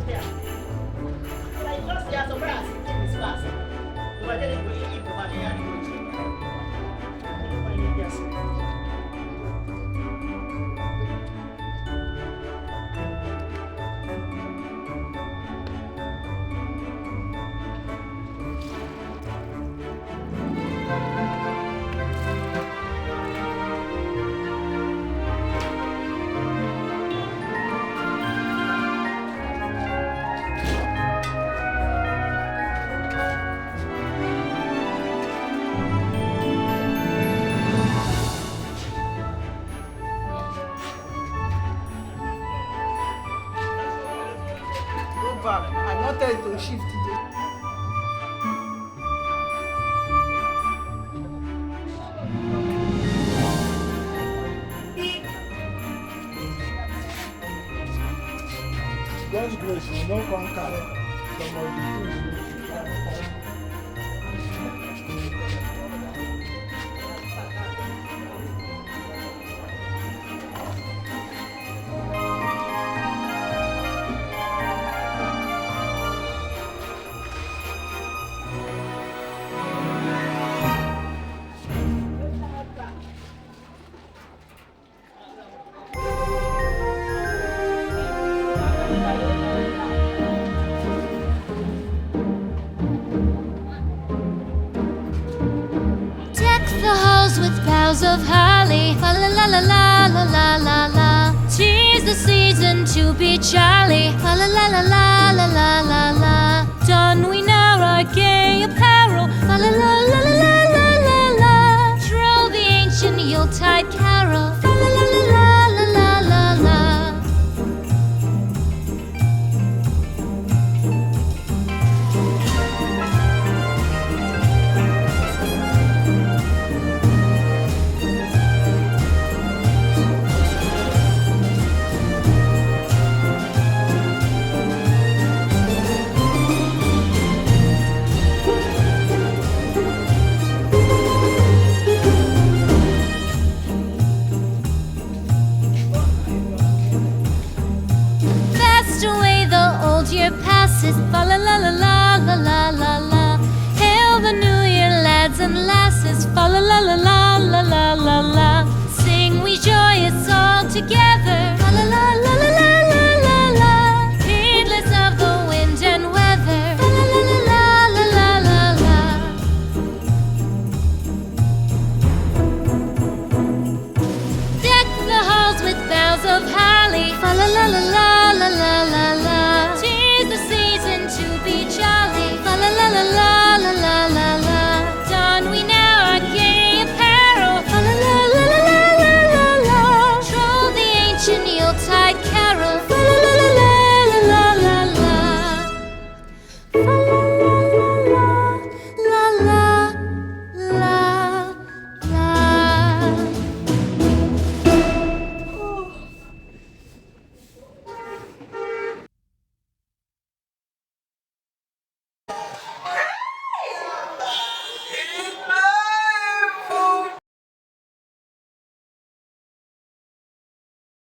Yeah. Like just they are surprised. It is fast. But then it will eat the money and it will change. Yes. I not tell you to shift today. God's grace will not conquer some of the things you The halls with boughs of holly, fa la la la la la la la la. 'Tis the season to be jolly, fa la la la la la la la la. Don we now our gay apparel, fa la la la la la la la la. Troll the ancient Yuletide carol, fa la la la la la la la la. Fast away the old year passes, fa la la